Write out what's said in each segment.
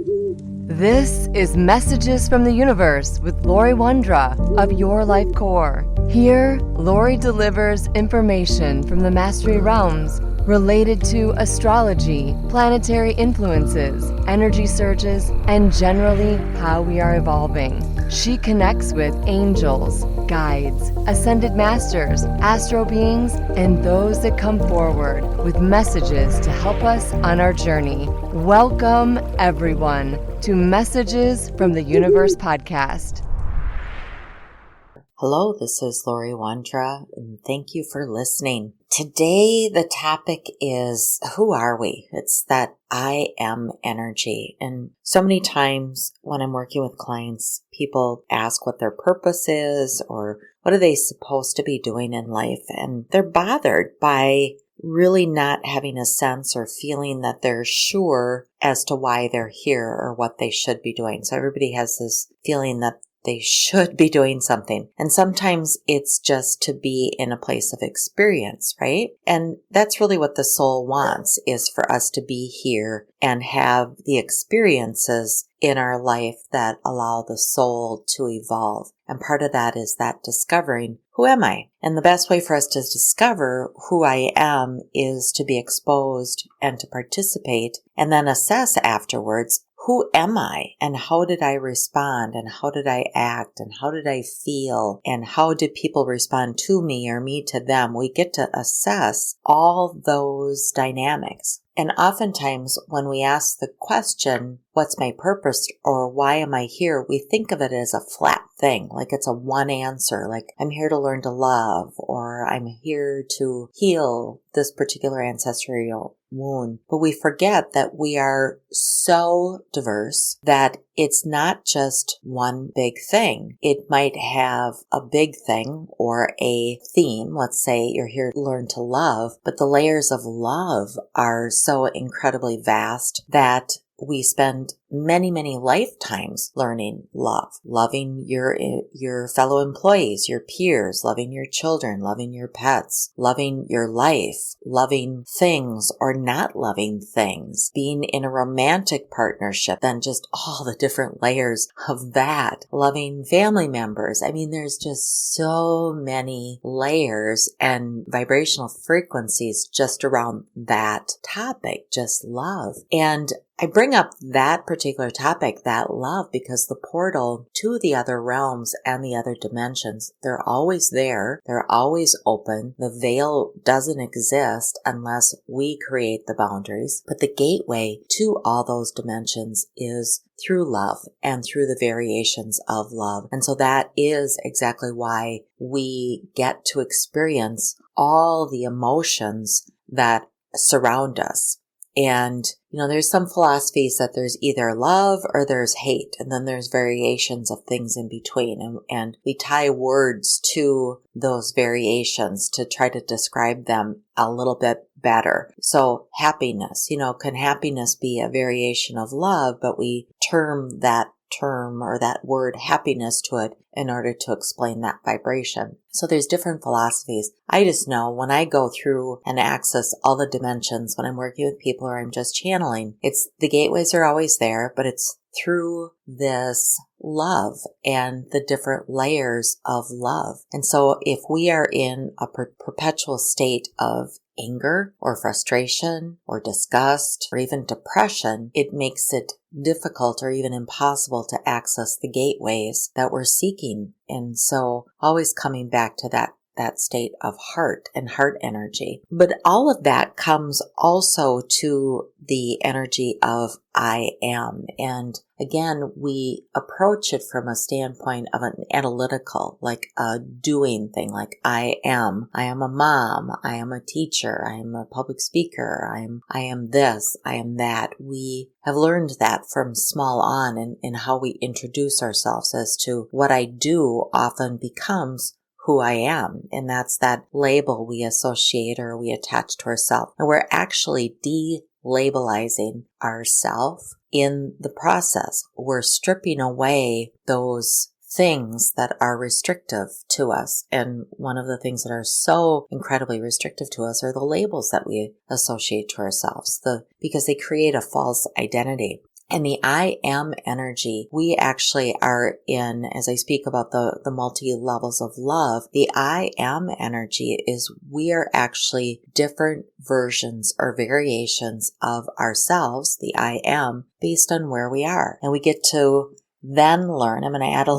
This is Messages from the Universe with Lori Wondra of Your Life Core. Here, Lori delivers information from the Mastery Realms related to astrology, planetary influences, energy surges, and generally how we are evolving. She connects with angels, guides, ascended masters, astro beings, and those that come forward with messages to help us on our journey. Welcome, everyone, to Messages from the Universe podcast. Hello, this is Lori Wondra, and thank you for listening. Today, the topic is, who are we? It's that I am energy. And so many times when I'm working with clients, people ask what their purpose is or what are they supposed to be doing in life? And they're bothered by really not having a sense or feeling that they're sure as to why they're here or what they should be doing. So everybody has this feeling that they should be doing something. And sometimes it's just to be in a place of experience, right? And that's really what the soul wants, is for us to be here and have the experiences in our life that allow the soul to evolve. And part of that is that discovering, who am I? And the best way for us to discover who I am is to be exposed and to participate and then assess afterwards, who am I and how did I respond and how did I act and how did I feel and how did people respond to me or me to them? We get to assess all those dynamics. And oftentimes when we ask the question, what's my purpose or why am I here? We think of it as a flat thing, like it's a one answer, like I'm here to learn to love or I'm here to heal this particular ancestral wound. But we forget that we are so diverse that it's not just one big thing. It might have a big thing or a theme. Let's say you're here to learn to love, but the layers of love are so incredibly vast that we spend many, many lifetimes learning love, loving your fellow employees, your peers, loving your children, loving your pets, loving your life, loving things or not loving things, being in a romantic partnership, then just all the different layers of that, loving family members. I mean, there's just so many layers and vibrational frequencies just around that topic, just love. And I bring up that particular topic, that love, because the portal to the other realms and the other dimensions, they're always there. They're always open. The veil doesn't exist unless we create the boundaries. But the gateway to all those dimensions is through love and through the variations of love. And so that is exactly why we get to experience all the emotions that surround us. And, there's some philosophies that there's either love or there's hate, and then there's variations of things in between. And we tie words to those variations to try to describe them a little bit better. So happiness, can happiness be a variation of love, but we term that term or that word happiness to it in order to explain that vibration. So there's different philosophies. I just know when I go through and access all the dimensions, when I'm working with people or I'm just channeling, it's the gateways are always there, but it's through this love and the different layers of love. And so if we are in a perpetual state of anger or frustration or disgust or even depression, it makes it difficult or even impossible to access the gateways that we're seeking. And so always coming back to that state of heart and heart energy. But all of that comes also to the energy of I am. And again, we approach it from a standpoint of an analytical, like a doing thing, like I am a mom, I am a teacher, I am a public speaker, I am this, I am that. We have learned that from small on in how we introduce ourselves as to what I do often becomes who I am. And that's that label we associate or we attach to ourselves. And we're actually labelizing ourselves in the process. We're stripping away those things that are restrictive to us. And one of the things that are so incredibly restrictive to us are the labels that we associate to ourselves, because they create a false identity. And the I am energy, we actually are in, as I speak about the multi-levels of love, the I am energy is we are actually different versions or variations of ourselves, the I am, based on where we are. And we get to then learn. I'm going to add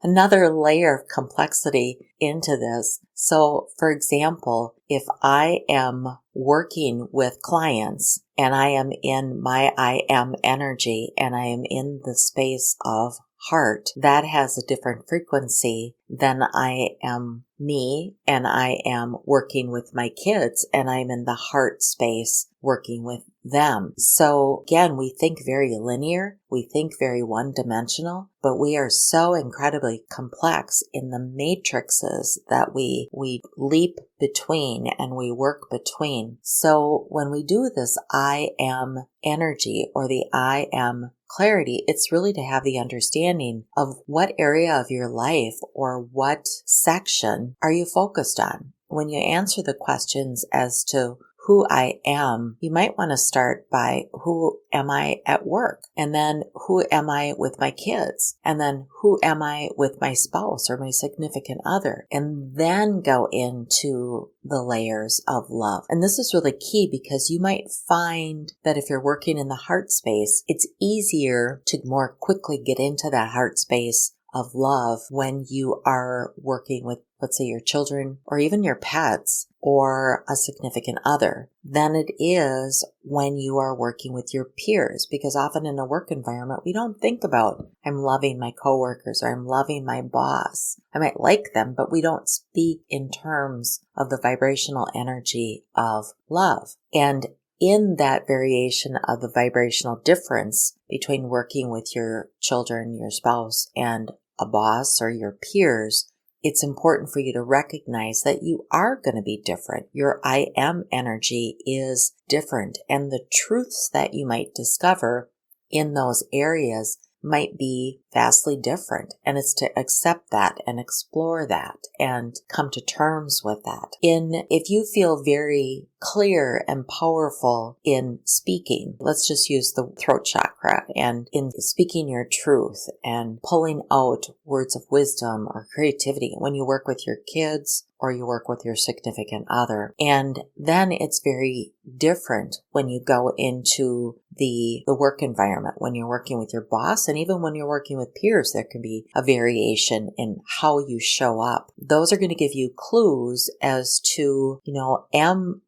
another layer of complexity into this. So, for example, if I am working with clients and I am in my I am energy and I am in the space of heart, that has a different frequency than I am me and I am working with my kids and I'm in the heart space working with them. So again, we think very linear, we think very one-dimensional, but we are so incredibly complex in the matrices that we leap between and we work between. So when we do this I am energy or the I am clarity, it's really to have the understanding of what area of your life or what section are you focused on. When you answer the questions as to who I am, you might want to start by who am I at work? And then who am I with my kids? And then who am I with my spouse or my significant other? And then go into the layers of love. And this is really key because you might find that if you're working in the heart space, it's easier to more quickly get into that heart space of love when you are working with, let's say, your children or even your pets or a significant other than it is when you are working with your peers. Because often in a work environment, we don't think about, I'm loving my coworkers or I'm loving my boss. I might like them, but we don't speak in terms of the vibrational energy of love. And in that variation of the vibrational difference between working with your children, your spouse, and a boss or your peers, it's important for you to recognize that you are going to be different. Your I am energy is different, and the truths that you might discover in those areas might be vastly different. And it's to accept that and explore that and come to terms with that. If you feel very clear and powerful in speaking, let's just use the throat chakra, and in speaking your truth and pulling out words of wisdom or creativity when you work with your kids or you work with your significant other. And then it's very different when you go into the work environment, when you're working with your boss, and even when you're working with peers, there can be a variation in how you show up. Those are going to give you clues as to,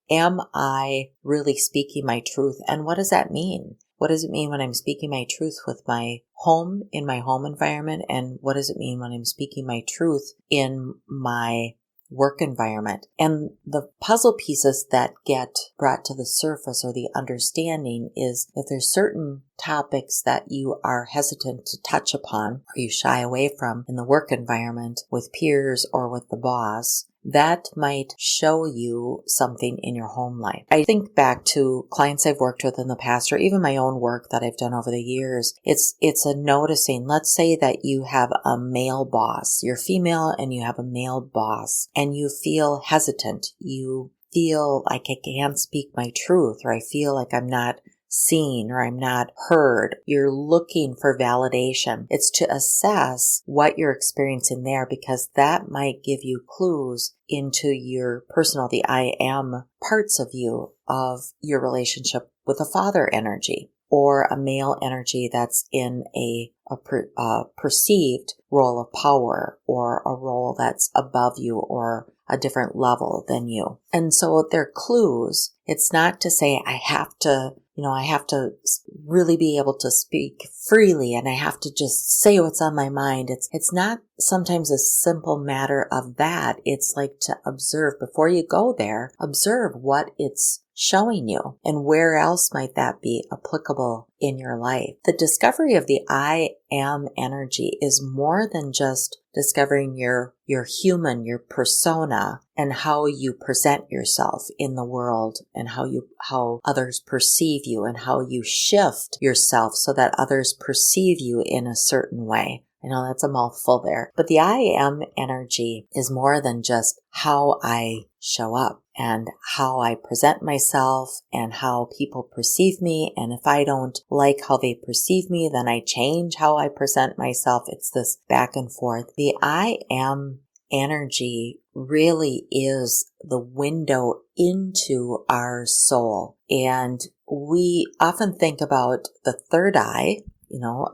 am I really speaking my truth? And what does that mean? What does it mean when I'm speaking my truth with my home, in my home environment? And what does it mean when I'm speaking my truth in my work environment? And the puzzle pieces that get brought to the surface or the understanding is if there's certain topics that you are hesitant to touch upon or you shy away from in the work environment with peers or with the boss, that might show you something in your home life. I think back to clients I've worked with in the past, or even my own work that I've done over the years. It's a noticing. Let's say that you have a male boss. You're female and you have a male boss and you feel hesitant. You feel like I can't speak my truth, or I feel like I'm not seen or I'm not heard. You're looking for validation. It's to assess what you're experiencing there, because that might give you clues into your personal, the I am parts of you, of your relationship with a father energy or a male energy that's in a perceived role of power or a role that's above you or a different level than you. And so they're clues. It's not to say I have to really be able to speak freely and I have to just say what's on my mind. It's not sometimes a simple matter of that. It's like to observe before you go there, observe what it's showing you and where else might that be applicable in your life. The discovery of the I am energy is more than just discovering your human, your persona, and how you present yourself in the world and how others perceive you and how you shift yourself so that others perceive you in a certain way. I know that's a mouthful there, but the I am energy is more than just how I show up. and how I present myself and how people perceive me. And if I don't like how they perceive me, then I change how I present myself. It's this back and forth. The I am energy really is the window into our soul. And we often think about the third eye,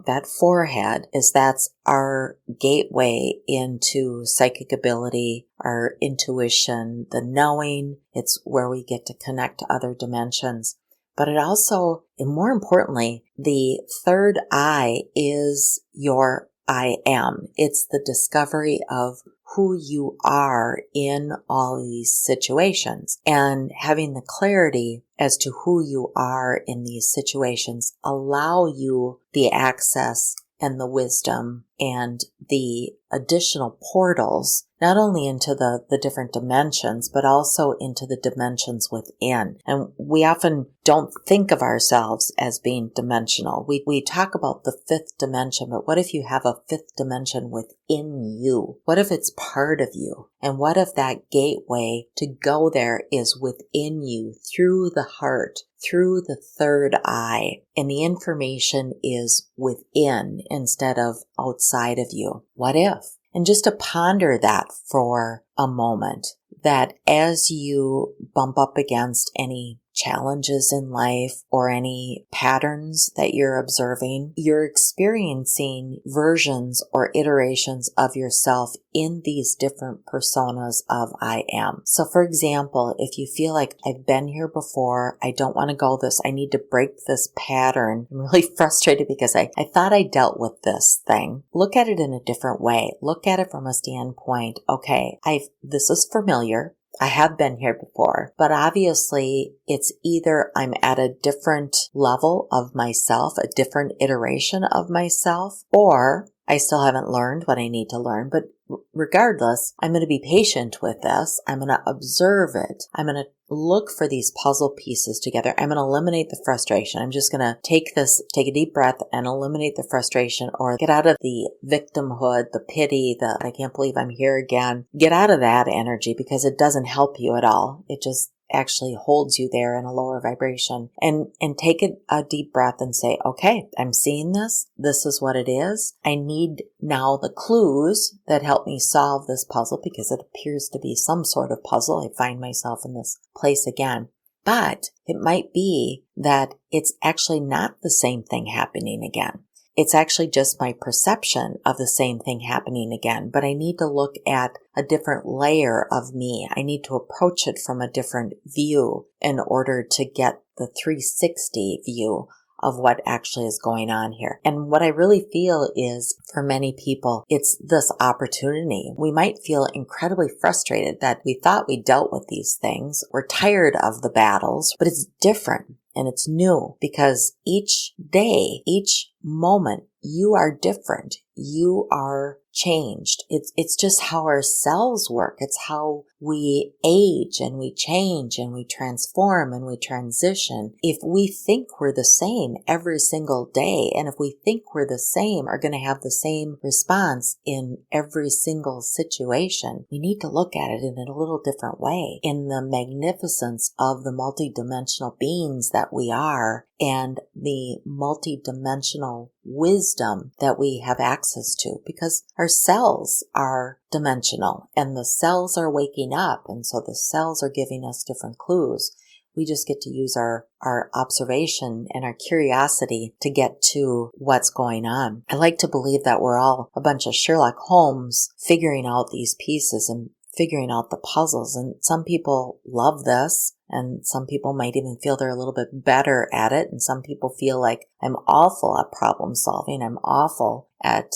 that forehead, that's our gateway into psychic ability, our intuition, the knowing. It's where we get to connect to other dimensions. But it also, and more importantly, the third eye is your I am. It's the discovery of who you are in all these situations, and having the clarity as to who you are in these situations allow you the access and the wisdom and the additional portals, not only into the different dimensions, but also into the dimensions within. And we often don't think of ourselves as being dimensional. We talk about the fifth dimension, but what if you have a fifth dimension within you? What if it's part of you? And what if that gateway to go there is within you, through the heart, through the third eye, and the information is within instead of outside of you? What if? And just to ponder that for a moment, that as you bump up against any challenges in life or any patterns that you're observing, you're experiencing versions or iterations of yourself in these different personas of I am. So for example, if you feel like I've been here before, I don't want to go this, I need to break this pattern, I'm really frustrated because I thought I dealt with this thing. Look at it in a different way. Look at it from a standpoint, okay, this is familiar. I have been here before, but obviously it's either I'm at a different level of myself, a different iteration of myself, or I still haven't learned what I need to learn. But regardless, I'm going to be patient with this. I'm going to observe it. I'm going to look for these puzzle pieces together. I'm going to eliminate the frustration. I'm just going to take a deep breath and eliminate the frustration, or get out of the victimhood, the pity, I can't believe I'm here again. Get out of that energy, because it doesn't help you at all. It just actually holds you there in a lower vibration. And take a deep breath and say, okay, I'm seeing this. This is what it is. I need now the clues that help me solve this puzzle, because it appears to be some sort of puzzle. I find myself in this place again. But it might be that it's actually not the same thing happening again. It's actually just my perception of the same thing happening again, but I need to look at a different layer of me. I need to approach it from a different view in order to get the 360 view of what actually is going on here. And what I really feel is, for many people, it's this opportunity. We might feel incredibly frustrated that we thought we dealt with these things. We're tired of the battles, but it's different. And it's new, because each day, each moment, you are different. You are changed. It's just how our cells work. It's how we age and we change and we transform and we transition. If we think we're the same every single day, and if we think we're the same, are going to have the same response in every single situation, we need to look at it in a little different way, in the magnificence of the multidimensional beings that we are, and the multidimensional wisdom that we have access to, because our cells are dimensional and the cells are waking up, and so the cells are giving us different clues. We just get to use our observation and our curiosity to get to what's going on. I like to believe that we're all a bunch of Sherlock Holmes figuring out these pieces and figuring out the puzzles, and some people love this. And some people might even feel they're a little bit better at it. And some people feel like I'm awful at problem solving. I'm awful at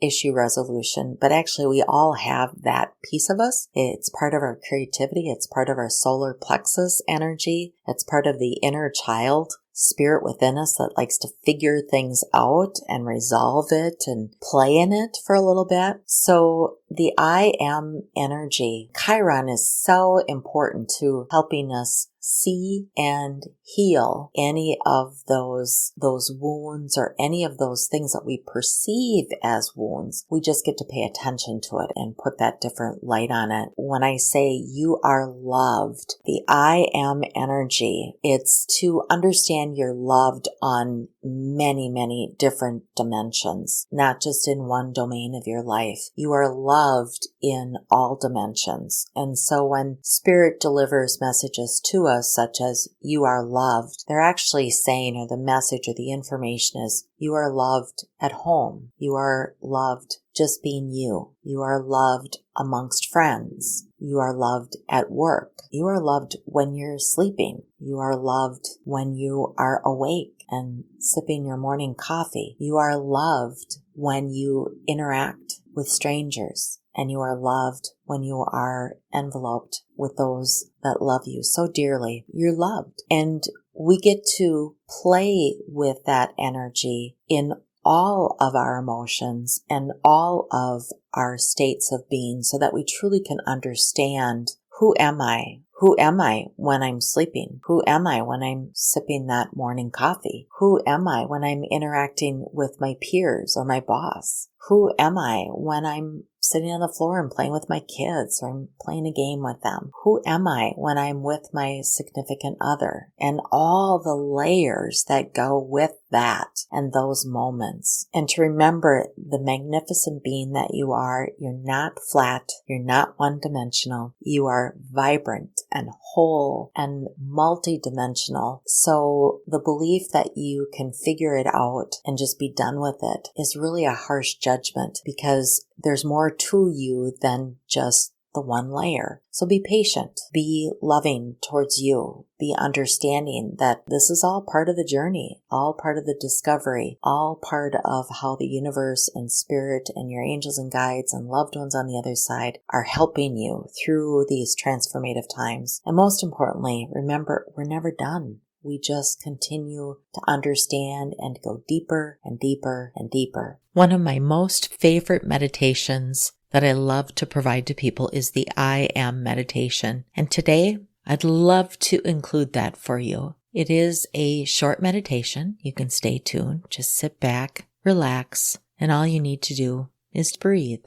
issue resolution. But actually, we all have that piece of us. It's part of our creativity. It's part of our solar plexus energy. It's part of the inner child spirit within us that likes to figure things out and resolve it and play in it for a little bit. So the I am energy, Chiron, is so important to helping us see and heal any of those wounds or any of those things that we perceive as wounds. We just get to pay attention to it and put that different light on it. When I say you are loved, the I am energy, it's to understand you're loved on many, many different dimensions, not just in one domain of your life. You are loved in all dimensions. And so when Spirit delivers messages to us, such as you are loved, they're actually saying, or the message or the information is, you are loved at home. You are loved just being you. You are loved amongst friends. You are loved at work. You are loved when you're sleeping. You are loved when you are awake and sipping your morning coffee. You are loved when you interact with strangers. And you are loved when you are enveloped with those that love you so dearly. You're loved. And we get to play with that energy in all of our emotions and all of our states of being so that we truly can understand, who am I? Who am I when I'm sleeping? Who am I when I'm sipping that morning coffee? Who am I when I'm interacting with my peers or my boss? Who am I when I'm sitting on the floor and playing with my kids or I'm playing a game with them? Who am I when I'm with my significant other? And all the layers that go with that and those moments. And to remember the magnificent being that you are. You're not flat. You're not one-dimensional. You are vibrant and whole and multidimensional. So the belief that you can figure it out and just be done with it is really a harsh judgment, because there's more to you than just the one layer. So be patient, be loving towards you, be understanding that this is all part of the journey, all part of the discovery, all part of how the universe and spirit and your angels and guides and loved ones on the other side are helping you through these transformative times. And most importantly, remember, we're never done. We just continue to understand and go deeper and deeper and deeper. One of my most favorite meditations that I love to provide to people is the I Am meditation. And today, I'd love to include that for you. It is a short meditation. You can stay tuned. Just sit back, relax, and all you need to do is to breathe.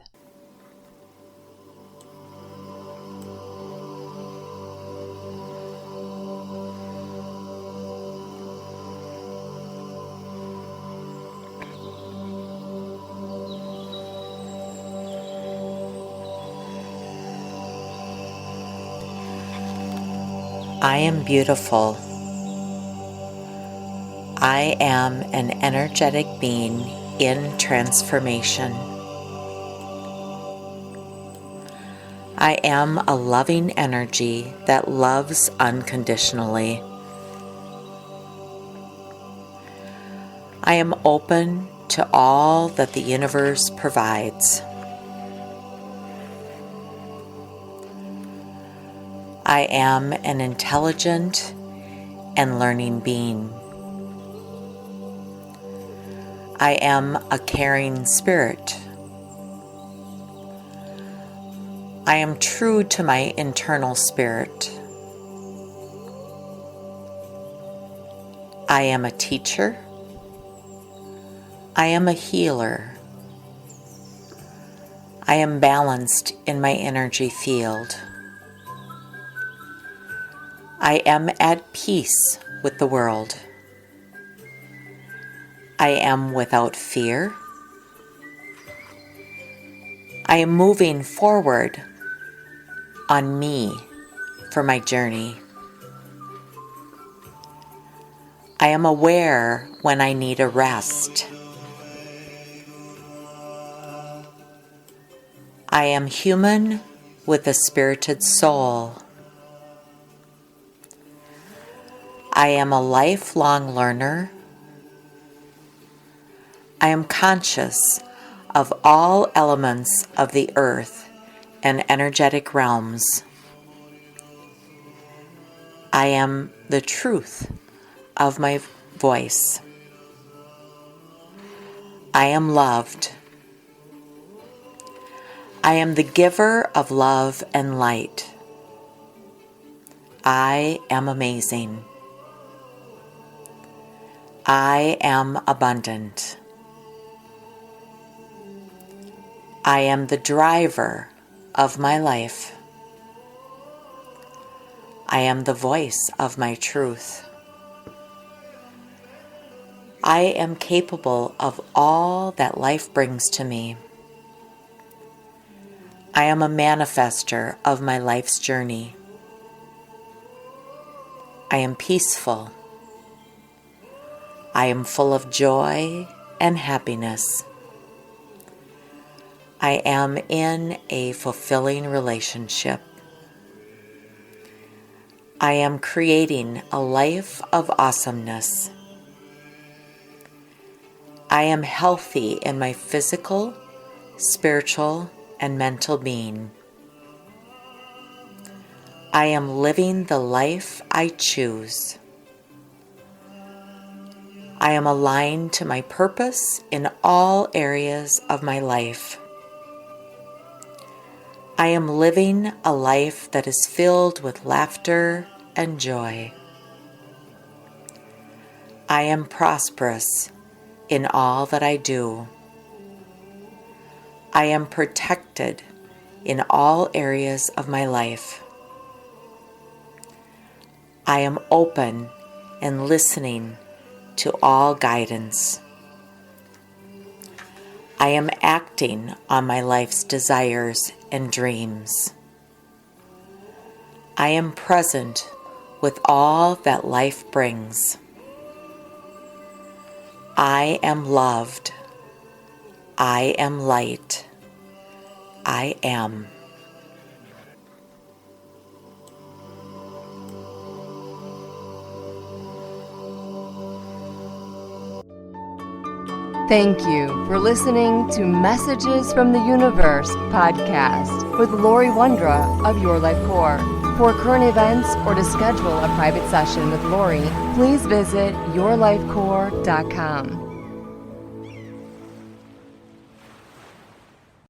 I am beautiful. I am an energetic being in transformation. I am a loving energy that loves unconditionally. I am open to all that the universe provides. I am an intelligent and learning being. I am a caring spirit. I am true to my internal spirit. I am a teacher. I am a healer. I am balanced in my energy field. I am at peace with the world. I am without fear. I am moving forward on me for my journey. I am aware when I need a rest. I am human with a spirited soul. I am a lifelong learner. I am conscious of all elements of the earth and energetic realms. I am the truth of my voice. I am loved. I am the giver of love and light. I am amazing. I am abundant. I am the driver of my life. I am the voice of my truth. I am capable of all that life brings to me. I am a manifester of my life's journey. I am peaceful. I am full of joy and happiness. I am in a fulfilling relationship. I am creating a life of awesomeness. I am healthy in my physical, spiritual, and mental being. I am living the life I choose. I am aligned to my purpose in all areas of my life. I am living a life that is filled with laughter and joy. I am prosperous in all that I do. I am protected in all areas of my life. I am open and listening to all guidance. I am acting on my life's desires and dreams. I am present with all that life brings. I am loved. I am light. I am. Thank you for listening to Messages from the Universe podcast with Lori Wondra of Your Life Core. For current events or to schedule a private session with Lori, please visit yourlifecore.com.